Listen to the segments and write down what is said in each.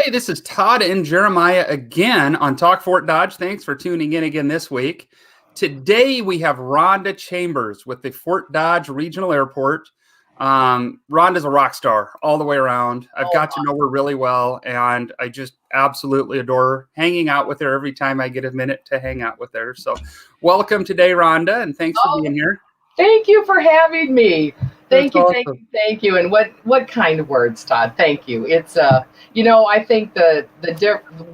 Hey, this is Todd and Jeremiah again on Talk Fort Dodge. Thanks for tuning in again this week. Today we have Rhonda Chambers with the Fort Dodge Regional Airport. Rhonda's a rock star all the way around. I've got to know her really well, and I just absolutely adore hanging out with her every time I get a minute to hang out with her. So welcome today, Rhonda, and thanks for being here. Thank you for having me. Thank you. And what kind of words, Todd? Thank you. It's I think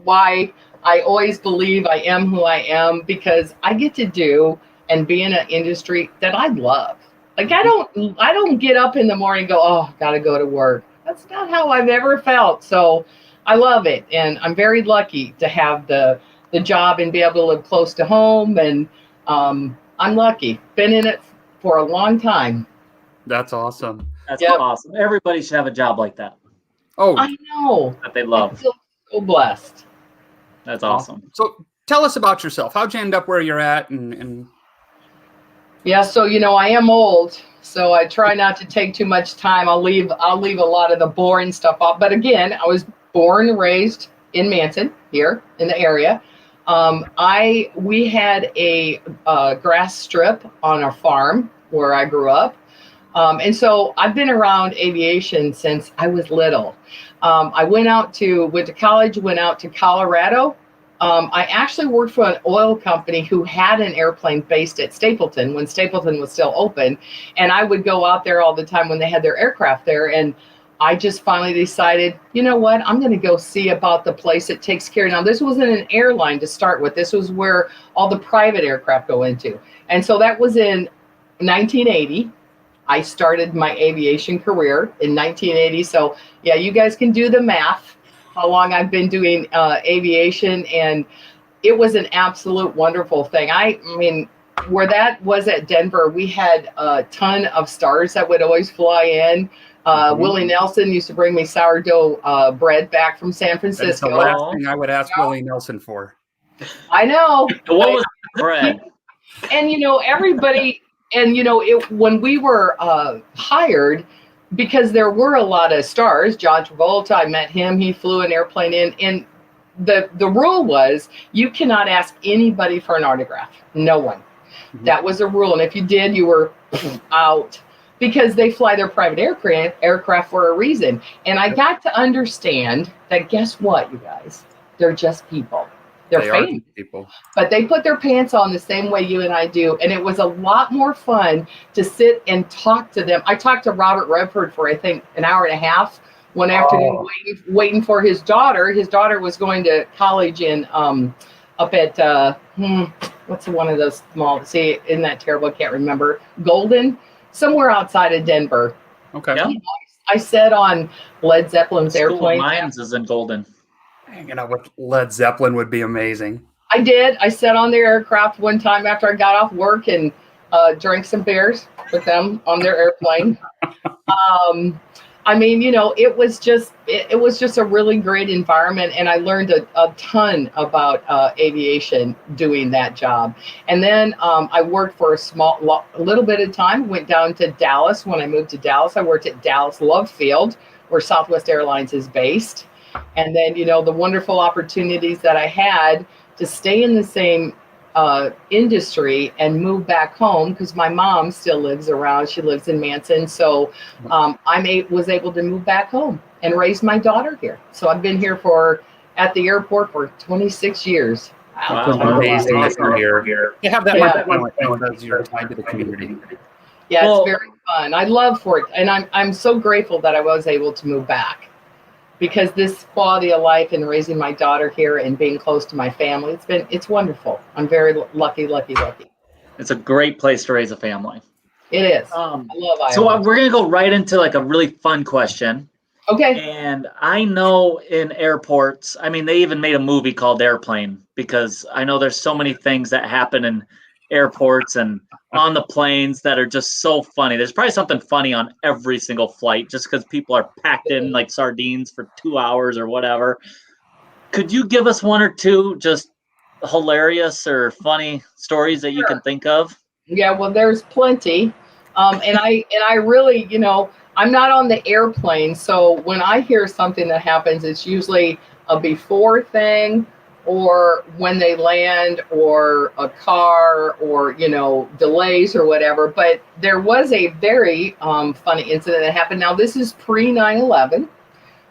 why I always believe I am who I am because I get to do and be in an industry that I love. Like I don't get up in the morning and go, oh, gotta go to work. That's not how I've ever felt. So I love it, and I'm very lucky to have the job and be able to live close to home. And I'm lucky. Been in it for a long time. That's awesome. That's awesome. Everybody should have a job like that. Oh, I know. That they love. I feel so blessed. That's awesome. So tell us about yourself. How'd you end up where you're at? And Yeah, so I am old, so I try not to take too much time. I'll leave a lot of the boring stuff off. But again, I was born and raised in Manson here in the area. We had a grass strip on our farm where I grew up. And so I've been around aviation since I was little. I went to college, went out to Colorado. I actually worked for an oil company who had an airplane based at Stapleton when Stapleton was still open. And I would go out there all the time when they had their aircraft there. And I just finally decided, you know what, I'm going to go see about the place that takes care. Now, this wasn't an airline to start with. This was where all the private aircraft go into. And so that was in 1980. I started my aviation career in 1980. So yeah, you guys can do the math, how long I've been doing aviation. And it was an absolute wonderful thing. I mean, where that was at Denver, we had a ton of stars that would always fly in. Willie Nelson used to bring me sourdough bread back from San Francisco. That's the last thing I would ask Willie Nelson for. I know. What was bread? And everybody. And, when we were hired, because there were a lot of stars, John Travolta, I met him, he flew an airplane in. And the rule was you cannot ask anybody for an autograph. No one. Mm-hmm. That was a rule. And if you did, you were out because they fly their private aircraft for a reason. And I got to understand that, guess what, you guys? They're just people. They're famous people, but they put their pants on the same way you and I do. And it was a lot more fun to sit and talk to them. I talked to Robert Redford for, I think, an hour and a half one afternoon, waiting for his daughter. His daughter was going to college in up at, what's one of those small, isn't that terrible? I can't remember. Golden, somewhere outside of Denver. Okay. Yeah. I sat on Led Zeppelin's airplane. Mines is in Golden. Hanging out with Led Zeppelin would be amazing. I did. I sat on their aircraft one time after I got off work and drank some beers with them on their airplane. It was just a really great environment, and I learned a ton about aviation doing that job. And then I worked for a little bit of time. Went down to Dallas. When I moved to Dallas, I worked at Dallas Love Field, where Southwest Airlines is based. And then, the wonderful opportunities that I had to stay in the same industry and move back home because my mom still lives around. She lives in Manson. So I was able to move back home and raise my daughter here. So I've been here at the airport for 26 years. Wow. That's amazing that you're here. You have that much your time to the community. Yeah, it's very fun. I love Fort, and I'm so grateful that I was able to move back. Because this quality of life and raising my daughter here and being close to my family, it's wonderful. I'm very lucky. It's a great place to raise a family. It is. I love Iowa. So we're going to go right into like a really fun question. Okay. And I know in airports, they even made a movie called Airplane because I know there's so many things that happen in airports and on the planes that are just so funny. There's probably something funny on every single flight just because people are packed in like sardines for 2 hours or whatever. Could you give us one or two just hilarious or funny stories that you can think of? Yeah, well, there's plenty. And I really, I'm not on the airplane. So when I hear something that happens, it's usually a before thing or when they land or a car or, delays or whatever. But there was a very funny incident that happened. Now, this is pre 9/11.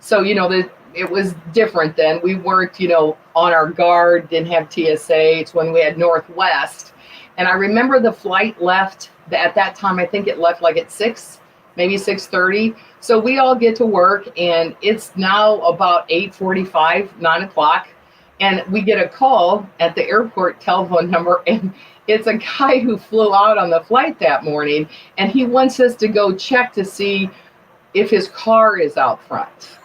So, it was different then. We weren't, on our guard, didn't have TSA. It's when we had Northwest. And I remember the flight left at that time. I think it left like at 6, maybe 6:30. So we all get to work, and it's now about 8:45, 9 o'clock. And we get a call at the airport telephone number, and it's a guy who flew out on the flight that morning, and he wants us to go check to see if his car is out front.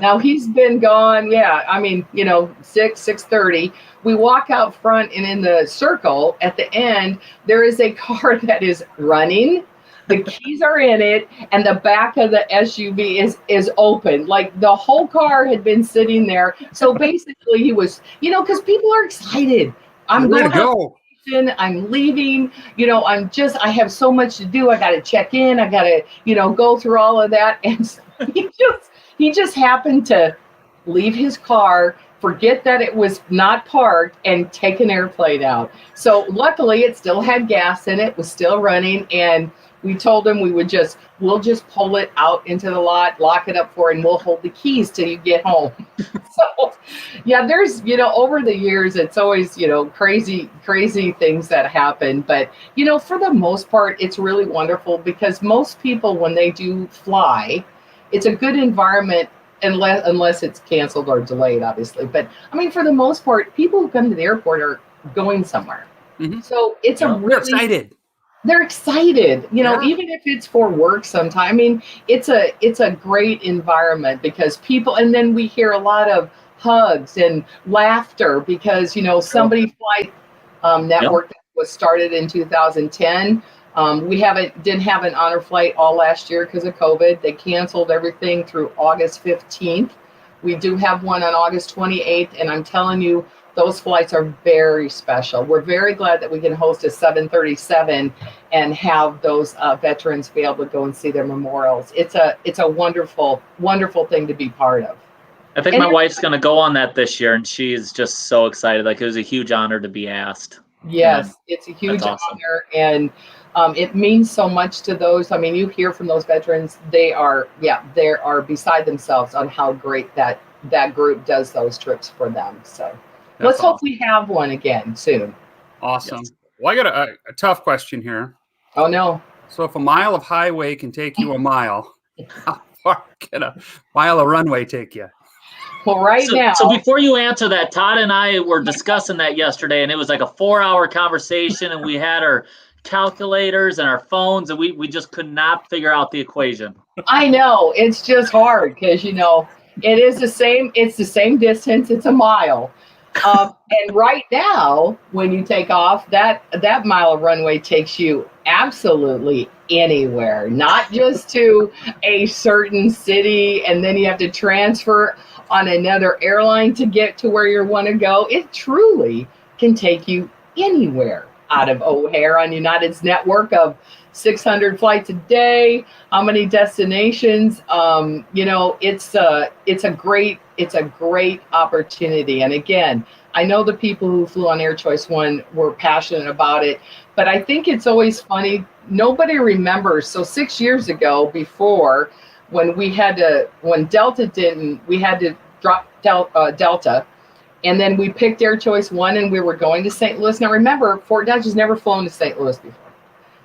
Now he's been gone. Yeah. 6:30. We walk out front, and in the circle at the end, there is a car that is running. The keys are in it, and the back of the SUV is open. Like the whole car had been sitting there. So basically he was, because people are excited. I'm going to go. I'm leaving, I have so much to do. I got to check in. I got to, go through all of that. And so he just happened to leave his car, forget that it was not parked, and take an airplane out. So luckily it still had gas in it, was still running. And we told him we'll just pull it out into the lot, lock it up for it, and we'll hold the keys till you get home. So yeah, there's, over the years, it's always, crazy things that happen. But, for the most part, it's really wonderful because most people, when they do fly, it's a good environment unless it's canceled or delayed, obviously. But for the most part, people who come to the airport are going somewhere. Mm-hmm. So it's they're excited. They're excited, even if it's for work sometime. It's a great environment because people, and then we hear a lot of hugs and laughter because, somebody flight network that was started in 2010. We didn't have an honor flight all last year because of COVID. They canceled everything through August 15th. We do have one on August 28th, and I'm telling you, those flights are very special. We're very glad that we can host a 737 and have those veterans be able to go and see their memorials. It's a wonderful, wonderful thing to be part of. I think my wife's going to go on that this year, and she is just so excited. Like, it was a huge honor to be asked. Yes, it's a huge honor, and it means so much to those. You hear from those veterans; they are beside themselves on how great that group does those trips for them. So. Let's hope we have one again soon. Awesome. Yes. Well, I got a tough question here. Oh, no. So if a mile of highway can take you a mile, how far can a mile of runway take you? Well, now. So before you answer that, Todd and I were discussing that yesterday, and it was like a 4-hour conversation, and we had our calculators and our phones, and we just could not figure out the equation. I know. It's just hard because, it is the same. It's the same distance. It's a mile. And right now, when you take off, that mile of runway takes you absolutely anywhere, not just to a certain city, and then you have to transfer on another airline to get to where you want to go. It truly can take you anywhere out of O'Hare on United's network of 600 flights a day. How many destinations? It's a great opportunity. And again, I know the people who flew on Air Choice One were passionate about it, but I think it's always funny. Nobody remembers. So 6 years ago, before when Delta didn't, we had to drop Delta. And then we picked Air Choice One, and we were going to St. Louis. Now remember, Fort Dodge has never flown to St. Louis before.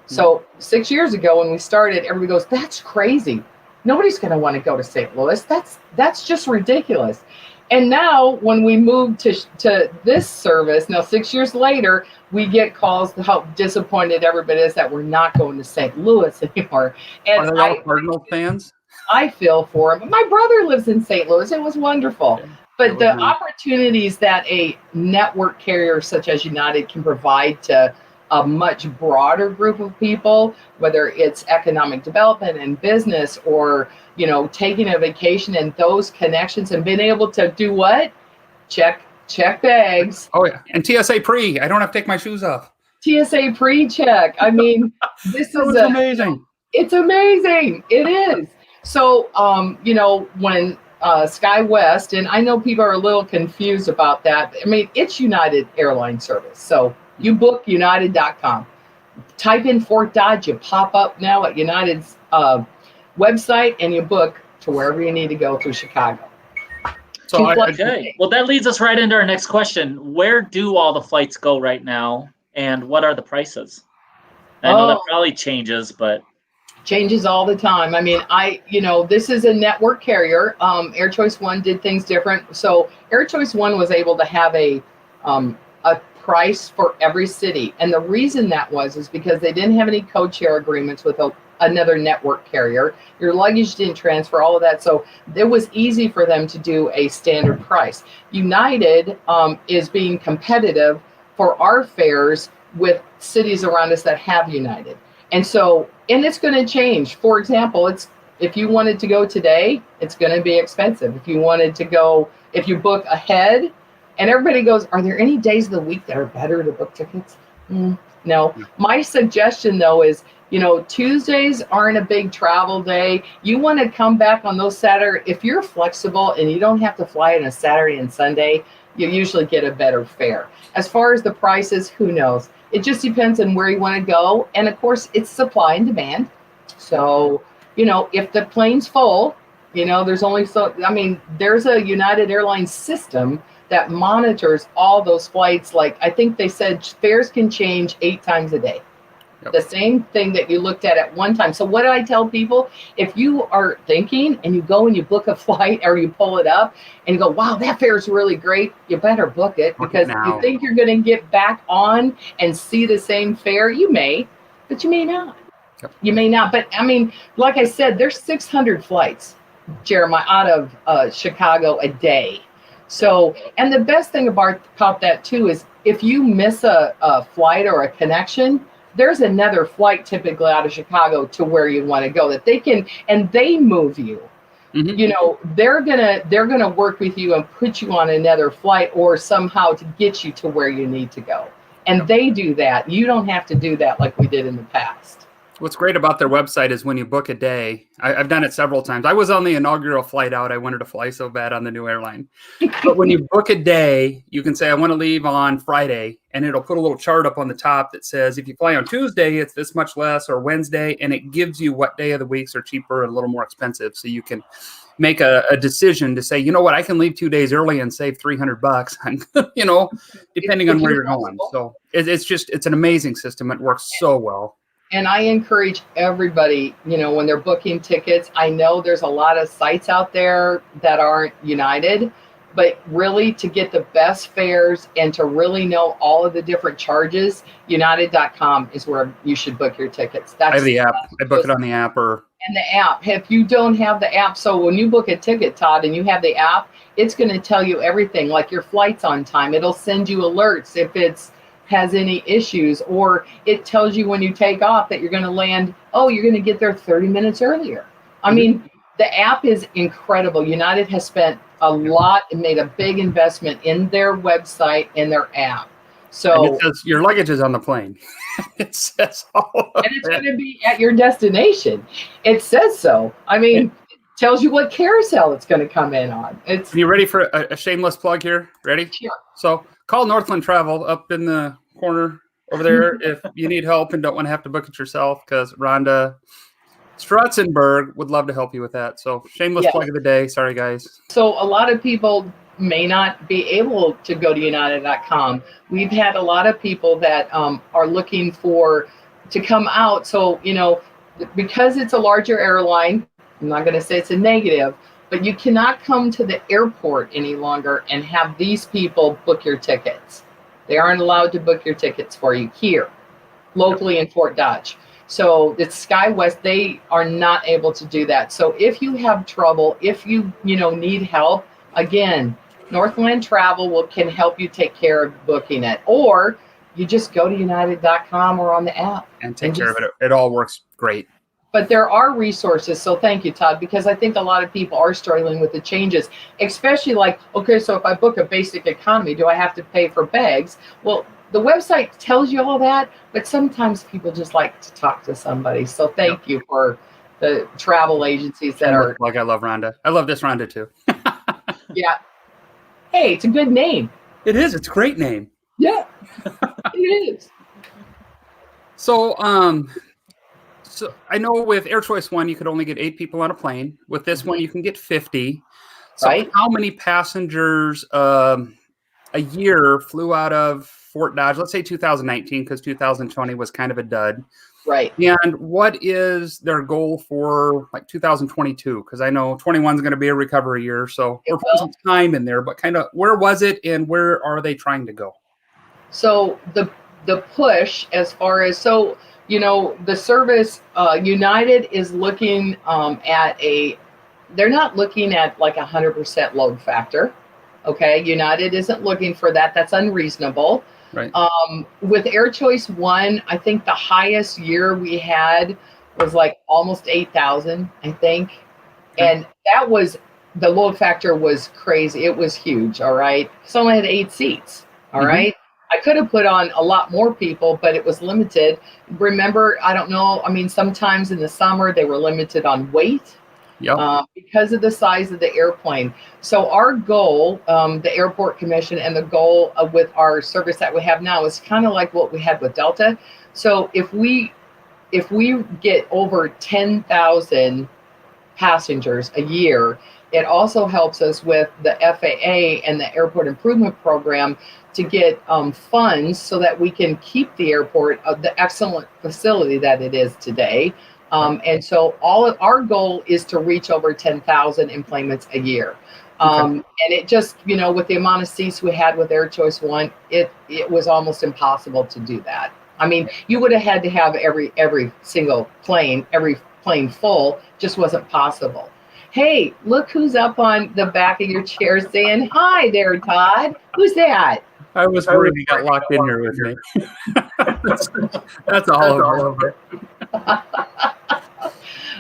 So 6 years ago when we started, everybody goes, "That's crazy. Nobody's going to want to go to St. Louis. That's just ridiculous." And now when we moved to this service, now 6 years later, we get calls to how disappointed everybody is that we're not going to St. Louis anymore. And are they all Cardinal fans? I feel for them. My brother lives in St. Louis. It was wonderful. Yeah, but the opportunities that a network carrier such as United can provide to a much broader group of people, whether it's economic development and business or, taking a vacation and those connections and being able to do what? Check bags. Oh, yeah. And TSA pre. I don't have to take my shoes off. TSA pre-check. This is amazing. It's amazing. It is. So, when SkyWest, and I know people are a little confused about that. I mean, it's United Airline service. So you book United.com. Type in Fort Dodge, you pop up now at United's website, and you book to wherever you need to go through Chicago. So okay. Well, that leads us right into our next question. Where do all the flights go right now, and what are the prices? I know that probably changes, but changes all the time. I mean, this is a network carrier. Air Choice One did things different. So Air Choice One was able to have a price for every city, and the reason that is because they didn't have any code share agreements with another network carrier. Your luggage didn't transfer, all of that. So it was easy for them to do a standard price. United is being competitive for our fares with cities around us that have United. And so, and it's going to change. For example, if you wanted to go today, it's going to be expensive. If you wanted to go, if you book ahead, and everybody goes, are there any days of the week that are better to book tickets? No. My suggestion, though, is, Tuesdays aren't a big travel day. You want to come back on those Saturday. If you're flexible and you don't have to fly on a Saturday and Sunday, you usually get a better fare. As far as the prices, who knows? It just depends on where you want to go. And of course, it's supply and demand. So, if the plane's full, there's only there's a United Airlines system that monitors all those flights. Like, I think they said fares can change 8 times a day. Yep. The same thing that you looked at one time. So what do I tell people? If you are thinking and you go and you book a flight or you pull it up and you go, wow, that fare is really great, you better book it, because if you think you're going to get back on and see the same fare, you may, but you may not. Yep. You may not. But I mean, like I said, there's 600 flights, Jeremiah, out of Chicago a day. So, and the best thing about that too is if you miss a flight or a connection, there's another flight typically out of Chicago to where you want to go that they can, and they move you. Mm-hmm. They're gonna work with you and put you on another flight or somehow to get you to where you need to go. And they do that. You don't have to do that like we did in the past. What's great about their website is when you book a day, I've done it several times. I was on the inaugural flight out. I wanted to fly so bad on the new airline. But when you book a day, you can say, I want to leave on Friday, and it'll put a little chart up on the top that says, if you fly on Tuesday, it's this much less, or Wednesday, and it gives you what day of the weeks are cheaper and a little more expensive. So you can make a decision to say, you know what, I can leave 2 days early and save $300, depending on where you're going. So it's an amazing system. It works so well. And I encourage everybody, when they're booking tickets, I know there's a lot of sites out there that aren't United, but really to get the best fares and to really know all of the different charges, United.com is where you should book your tickets. I have the app. I book it on the app And the app. If you don't have the app, so when you book a ticket, Todd, and you have the app, it's going to tell you everything, like your flight's on time. It'll send you alerts if it's has any issues, or it tells you when you take off that you're going to land, you're going to get there 30 minutes earlier. I mean, the app is incredible. United has spent a lot and made a big investment in their website and their app. So and it says your luggage is on the plane. It says all of and it's going to be at your destination. It says so. I mean, it tells you what carousel it's going to come in on. Are you ready for a shameless plug here? Ready? Sure. So call Northland Travel up in the corner over there if you need help and don't want to have to book it yourself, because Rhonda Strutzenberg would love to help you with that. So shameless plug of the day. Sorry, guys. So a lot of people may not be able to go to United.com. We've had a lot of people that are looking to come out. So, because it's a larger airline, I'm not going to say it's a negative, but you cannot come to the airport any longer and have these people book your tickets. They aren't allowed to book your tickets for you here, locally in Fort Dodge. So it's SkyWest, they are not able to do that. So if you have trouble, if you need help, again, Northland Travel can help you take care of booking it. Or you just go to United.com or on the app. And take care of it. It all works great. But there are resources. So thank you, Todd, because I think a lot of people are struggling with the changes, especially like, okay, so if I book a basic economy, do I have to pay for bags? Well, the website tells you all that, but sometimes people just like to talk to somebody. So thank you for the travel agencies that are. Like I love Rhonda. I love this Rhonda too. Yeah. Hey, it's a good name. It is. It's a great name. Yeah, it is. So, so I know with Air Choice One, you could only get 8 people on a plane. With this one, you can get 50. So, Right. how many passengers a year flew out of Fort Dodge? Let's say 2019, because 2020 was kind of a dud. Right. And what is their goal for like 2022? Because I know 21 is going to be a recovery year, so we're putting some time in there. But kind of where was it, and where are they trying to go? So the push as far as the service United is looking at they're not looking at like 100% load factor. Okay, United isn't looking for that. That's unreasonable. Right. With Air Choice One, I think the highest year we had was like almost 8,000, I think, and that was the load factor was crazy. It was huge. All right, so I had 8 seats. All right. I could have put on a lot more people, but it was limited. Remember, I don't know. I mean, sometimes in the summer they were limited on weight. Yep. Because of the size of the airplane. So our goal, the airport commission, and the goal with our service that we have now is kind of like what we had with Delta. So if we get over 10,000 passengers a year, it also helps us with the FAA and the Airport Improvement Program to get funds so that we can keep the airport the excellent facility that it is today. And so our goal is to reach over 10,000 enplanements a year. And it just, with the amount of seats we had with Air Choice One, it was almost impossible to do that. I mean, you would have had to have every single plane, every plane full, just wasn't possible. Hey, look who's up on the back of your chair saying, hi there, Todd. Who's that? I was worried he got locked in here with me. That's all over.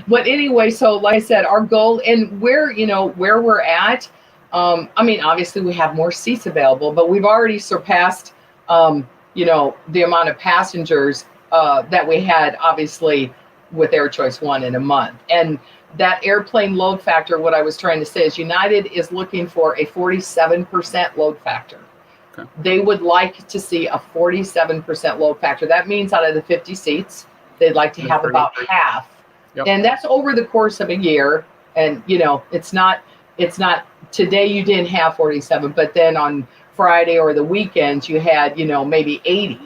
But anyway, so like I said, our goal and where we're at, I mean, obviously we have more seats available, but we've already surpassed, the amount of passengers that we had, obviously, with Air Choice One in a month. And that airplane load factor, what I was trying to say is United is looking for a 47% load factor. Okay. They would like to see a 47% load factor. That means out of the 50 seats, they'd like to have about half. Yep. And that's over the course of a year. And, it's not today you didn't have 47, but then on Friday or the weekends you had, maybe 80.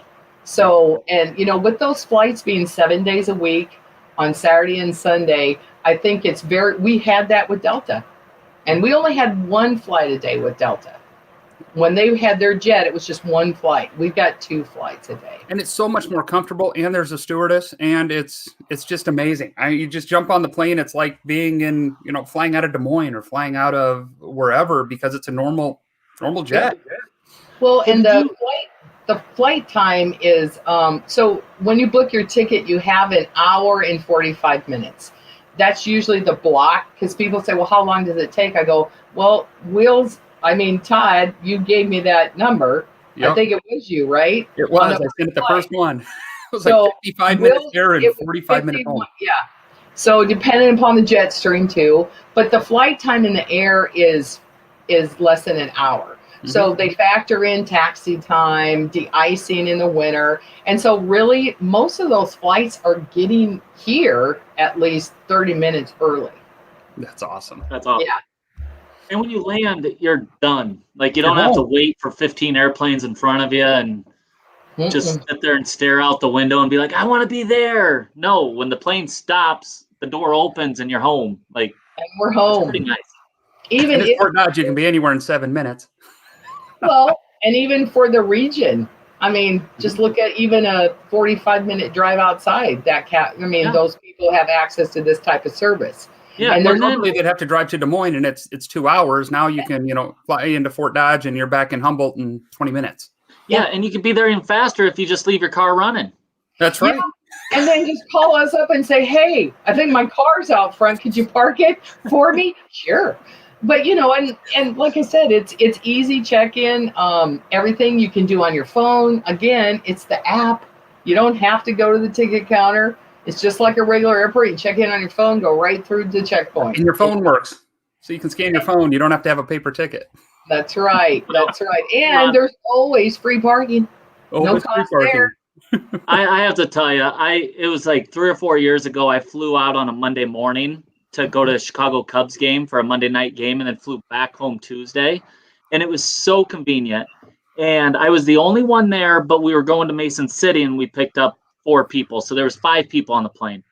So, and, with those flights being 7 days a week on Saturday and Sunday, I think we had that with Delta. And we only had 1 flight a day with Delta. When they had their jet, it was just 1 flight. We've got 2 flights a day. And it's so much more comfortable, and there's a stewardess, and it's just amazing. You just jump on the plane. It's like being in, flying out of Des Moines or flying out of wherever, because it's a normal jet. Yeah. Well, and the flight time is, so when you book your ticket, you have an hour and 45 minutes. That's usually the block, because people say, well, how long does it take? I go, well, Todd, you gave me that number. Yep. I think it was you, right? It was. I sent it the first one. It was like 55 minutes there and 45 minutes home. Yeah. So depending upon the jet stream too, but the flight time in the air is less than an hour. Mm-hmm. So they factor in taxi time, de-icing in the winter. And so really most of those flights are getting here at least 30 minutes early. That's awesome. That's awesome. Yeah. And when you land, you're done. Like, you don't have to wait for 15 airplanes in front of you and just sit there and stare out the window and be like, I want to be there. No, when the plane stops, the door opens and you're home. And we're home. It's pretty nice. Even if Fort Dodge, you can be anywhere in 7 minutes. Well, and even for the region, I mean, just look at even a 45-minute drive outside. Those people have access to this type of service. Yeah, and normally they'd have to drive to Des Moines, and it's 2 hours. Now you can, fly into Fort Dodge, and you're back in Humboldt in 20 minutes. Yeah, and you can be there even faster if you just leave your car running. That's right. Yeah. And then just call us up and say, hey, I think my car's out front. Could you park it for me? Sure. But, and like I said, it's easy check-in. Everything you can do on your phone. Again, it's the app. You don't have to go to the ticket counter. It's just like a regular airport. You check in on your phone, go right through the checkpoint. And your phone works. So you can scan your phone. You don't have to have a paper ticket. That's right. That's right. And there's always free parking. No cost there. I have to tell you, it was like 3 or 4 years ago. I flew out on a Monday morning to go to a Chicago Cubs game for a Monday night game, and then flew back home Tuesday. And it was so convenient. And I was the only one there, but we were going to Mason City, and we picked up 4 people. So there was 5 people on the plane.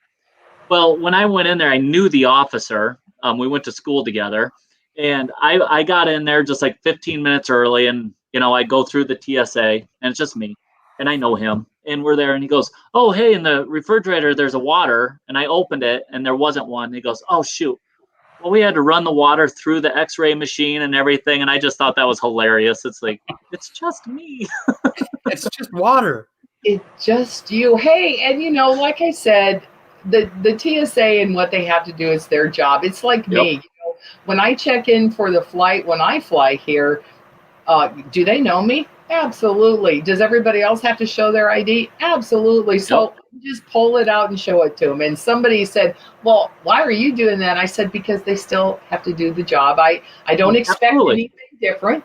Well, when I went in there, I knew the officer. We went to school together. And I got in there just like 15 minutes early, and, I go through the TSA, and it's just me. And I know him, and we're there, and he goes, "Oh, hey, in the refrigerator, there's a water." And I opened it, and there wasn't one. He goes, "Oh, shoot." Well, we had to run the water through the x-ray machine and everything, and I just thought that was hilarious. It's like, it's just me. It's just water. It's just you. Hey, and like I said, the TSA and what they have to do is their job. It's like me. When I check in for the flight, when I fly here, do they know me? Absolutely. Does everybody else have to show their ID? Absolutely. So just pull it out and show it to them. And somebody said, "Well, why are you doing that?" I said, because they still have to do the job. I don't expect anything different.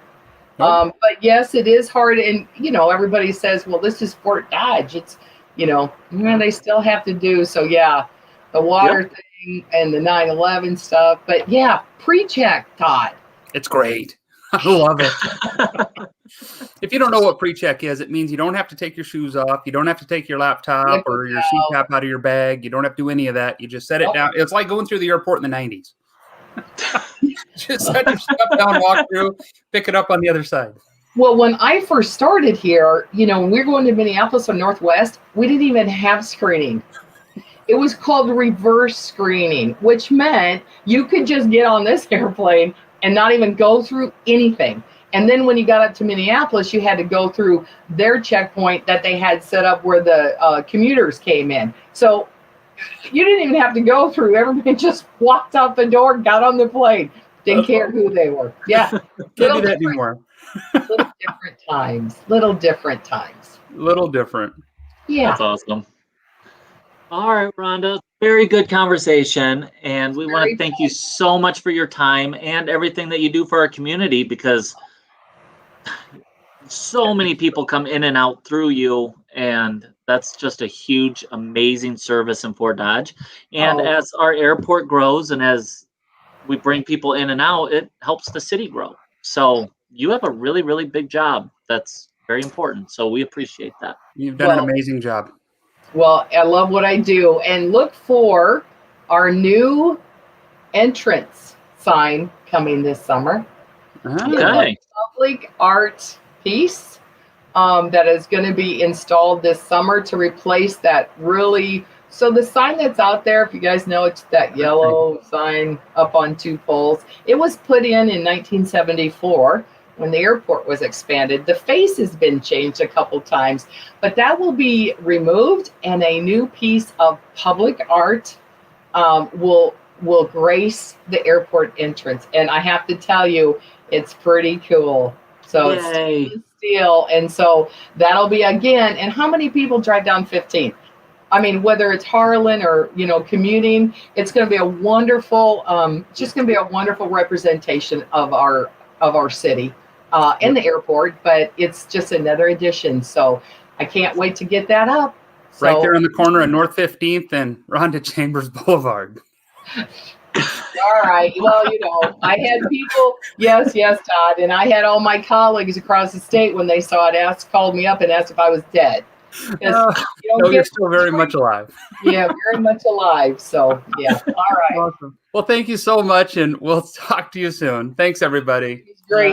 But yes, it is hard. And, everybody says, "Well, this is Fort Dodge." It's, they still have to do. So, yeah, the water thing and the 9/11 stuff. But, yeah, pre-check, Todd. It's great. I love it. If you don't know what pre-check is, it means you don't have to take your shoes off. You don't have to take your laptop or your CPAP out of your bag. You don't have to do any of that. You just set it down. It's like going through the airport in the 90s. Just set your stuff down, walk through, pick it up on the other side. Well, when I first started here, when we were going to Minneapolis or Northwest, we didn't even have screening. It was called reverse screening, which meant you could just get on this airplane and not even go through anything. And then when you got up to Minneapolis, you had to go through their checkpoint that they had set up where the commuters came in. So you didn't even have to go through. Everybody just walked out the door, got on the plane. Didn't care who they were. Yeah. Can't do that anymore. Little different times. Little different. Yeah. That's awesome. All right, Rhonda. Very good conversation. And we want to thank you so much for your time and everything that you do for our community, because so many people come in and out through you. And that's just a huge, amazing service in Fort Dodge. And as our airport grows and as we bring people in and out, it helps the city grow. So you have a really, really big job. That's very important. So we appreciate that. You've done an amazing job. Well, I love what I do. And look for our new entrance sign coming this summer. Okay. Public art piece that is going to be installed this summer to replace that really. So the sign that's out there, if you guys know, it's that yellow sign up on 2 poles. It was put in 1974 when the airport was expanded. The face has been changed a couple times, but that will be removed, and a new piece of public art will grace the airport entrance. And I have to tell you, it's pretty cool. So it's steel, and so that'll be again. And how many people drive down 15th? I mean, whether it's Harlan or commuting, it's going to be a wonderful, just going to be a wonderful representation of our city. In the airport, but it's just another addition. So I can't wait to get that up. Right there on the corner of North 15th and Rhonda Chambers Boulevard. All right. Well, I had people, yes, Todd, and I had all my colleagues across the state when they saw it called me up and asked if I was dead. No, you're still very much alive. Yeah, very much alive. So, yeah. All right. Awesome. Well, thank you so much, and we'll talk to you soon. Thanks, everybody. Great.